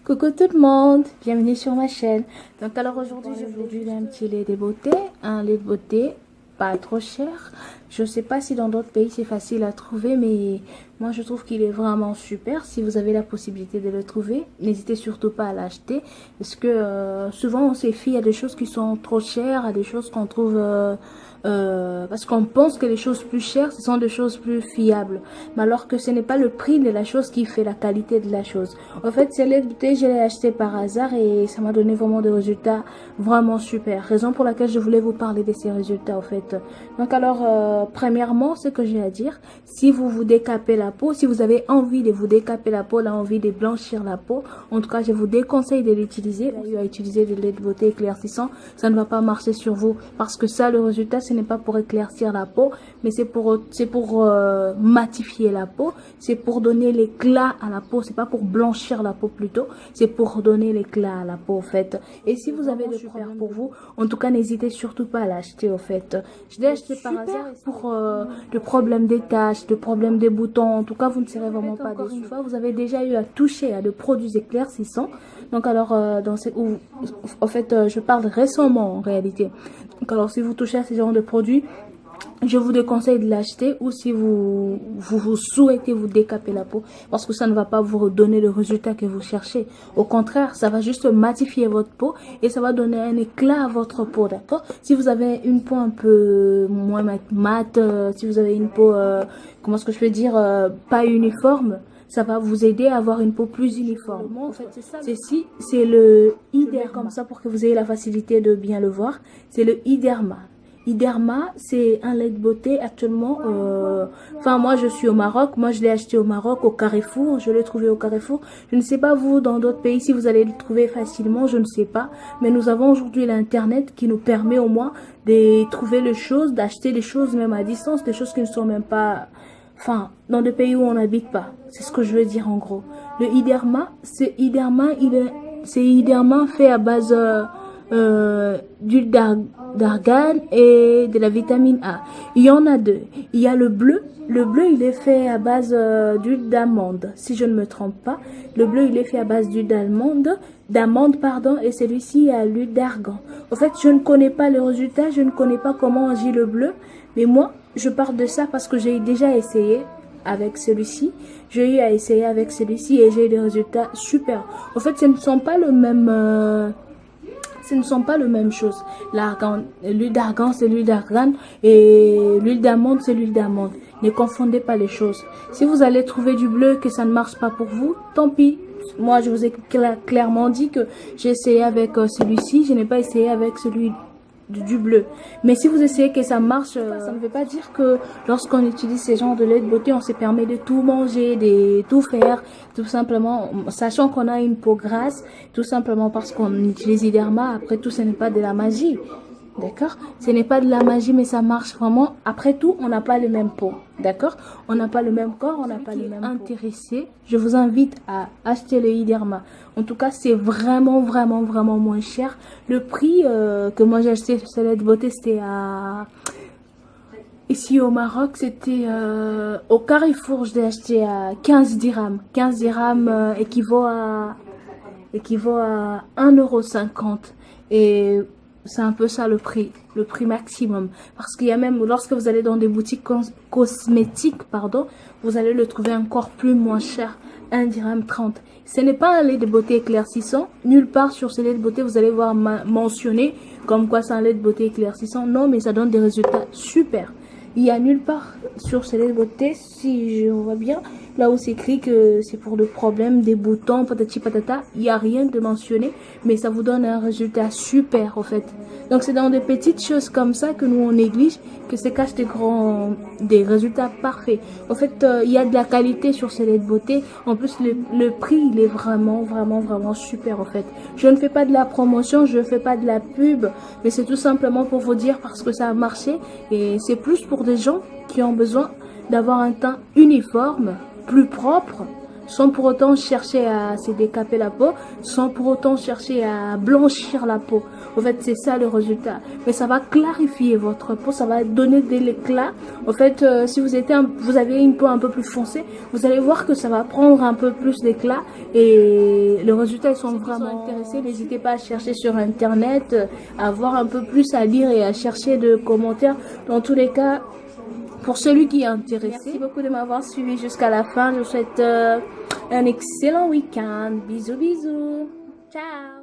Coucou tout le monde, bienvenue sur ma chaîne. Donc alors aujourd'hui je vous ai un petit lait de beauté, un lait de beauté pas trop cher. Je sais pas si dans d'autres pays c'est facile à trouver, mais moi je trouve qu'il est vraiment super. Si vous avez la possibilité de le trouver, n'hésitez surtout pas à l'acheter, parce que souvent on se fie à des choses qui sont trop chères, à des choses qu'on trouve parce qu'on pense que les choses plus chères ce sont des choses plus fiables, mais alors que ce n'est pas le prix de la chose qui fait la qualité de la chose. En fait, ce lait de beauté je l'ai acheté par hasard et ça m'a donné vraiment des résultats vraiment super, raison pour laquelle je voulais vous parler de ces résultats en fait. Donc alors premièrement, ce que j'ai à dire, si vous vous décapez la peau, si vous avez envie de vous décaper la peau, la envie de blanchir la peau, en tout cas je vous déconseille de l'utiliser. À utiliser des laits de beauté éclaircissants, ça ne va pas marcher sur vous, parce que ça, le résultat, ce n'est pas pour éclaircir la peau, mais c'est pour matifier la peau, c'est pour donner l'éclat à la peau, c'est pas pour blanchir la peau plutôt, c'est pour donner l'éclat à la peau en fait. Et si vous avez des problèmes pour vous, en tout cas n'hésitez surtout pas à l'acheter en fait. Je l'ai acheté par hasard pour le problème des taches, le problème des boutons, en tout cas vous ne serez vraiment pas déçus. Une fois vous avez déjà eu à toucher à des produits éclaircissants, donc alors en fait je parle récemment en réalité. Donc alors si vous touchez à ce genre de produits, je vous déconseille de l'acheter, ou si vous souhaitez vous décaper la peau, parce que ça ne va pas vous donner le résultat que vous cherchez. Au contraire, ça va juste matifier votre peau et ça va donner un éclat à votre peau, d'accord? Si vous avez une peau un peu moins mate, si vous avez une peau, comment est-ce que je peux dire, pas uniforme, ça va vous aider à avoir une peau plus uniforme. En fait, c'est ça. C'est le Iderma, comme ça pour que vous ayez la facilité de bien le voir. C'est le Iderma. Iderma, c'est un lait de beauté actuellement. Enfin, moi, je suis au Maroc. Moi, je l'ai acheté au Maroc, au Carrefour. Je l'ai trouvé au Carrefour. Je ne sais pas vous, dans d'autres pays, si vous allez le trouver facilement. Je ne sais pas. Mais nous avons aujourd'hui l'Internet qui nous permet au moins de trouver les choses, d'acheter des choses même à distance, des choses qui ne sont même pas... Enfin, dans des pays où on n'habite pas. C'est ce que je veux dire en gros. Le Iderma, c'est Iderma fait à base... d'huile d'argan et de la vitamine A. Il y en a deux. Il y a le bleu. Le bleu, il est fait à base d'huile d'amande, si je ne me trompe pas. Le bleu, il est fait à base d'huile d'amande, pardon, et celui-ci à l'huile d'argan. En fait, je ne connais pas le résultat, je ne connais pas comment agit le bleu, mais moi, je parle de ça parce que j'ai déjà essayé avec celui-ci. J'ai eu à essayer avec celui-ci et j'ai eu des résultats super. En fait, ce ne sont pas le même... ce ne sont pas les mêmes choses. L'huile d'argan, c'est l'huile d'argan et l'huile d'amande, c'est l'huile d'amande. Ne confondez pas les choses. Si vous allez trouver du bleu que ça ne marche pas pour vous, tant pis. Moi, je vous ai clairement dit que j'ai essayé avec celui-ci. Je n'ai pas essayé avec celui du bleu. Mais si vous essayez que ça marche, ça ne veut pas dire que lorsqu'on utilise ces genres de lait de beauté, on se permet de tout manger, de tout faire, tout simplement, sachant qu'on a une peau grasse, tout simplement parce qu'on utilise Iderma. Après tout, ce n'est pas de la magie. D'accord? Ce n'est pas de la magie, mais ça marche vraiment. Après tout, on n'a pas les mêmes peaux. D'accord? On n'a pas le même corps, on n'a pas les mêmes intéressés. Je vous invite à acheter le Iderma. En tout cas, c'est vraiment moins cher. Le prix que moi j'ai acheté sur ce lait de beauté, c'était à... Ici au Maroc, c'était au Carrefour, je l'ai acheté à 15 dirhams. 15 dirhams équivaut à 1,50 €. Et c'est un peu ça le prix maximum. Parce qu'il y a même, lorsque vous allez dans des boutiques cosmétiques, pardon, vous allez le trouver encore plus moins cher, 1,30 dirham. Ce n'est pas un lait de beauté éclaircissant. Nulle part sur ce lait de beauté, vous allez voir mentionné comme quoi c'est un lait de beauté éclaircissant. Non, mais ça donne des résultats super. Il y a nulle part sur ce lait de beauté, si je vois bien, là où c'est écrit que c'est pour le problème des boutons, patati patata, il n'y a rien de mentionné, mais ça vous donne un résultat super en fait. Donc c'est dans des petites choses comme ça que nous on néglige, que se cachent des résultats parfaits. En fait, il y a de la qualité sur ce lait de beauté. En plus, le prix, il est vraiment super en fait. Je ne fais pas de la promotion, je ne fais pas de la pub, mais c'est tout simplement pour vous dire parce que ça a marché et c'est plus pour des gens qui ont besoin d'avoir un teint uniforme, plus propre, sans pour autant chercher à se décaper la peau, sans pour autant chercher à blanchir la peau. En fait, c'est ça le résultat. Mais ça va clarifier votre peau, ça va donner de l'éclat. En fait, si vous avez une peau un peu plus foncée, vous allez voir que ça va prendre un peu plus d'éclat et les résultats ils sont vraiment intéressés. N'hésitez pas à chercher sur internet, à voir un peu plus, à lire et à chercher de commentaires. Dans tous les cas, pour celui qui est intéressé, merci beaucoup de m'avoir suivi jusqu'à la fin. Je vous souhaite un excellent week-end. Bisous, bisous. Ciao.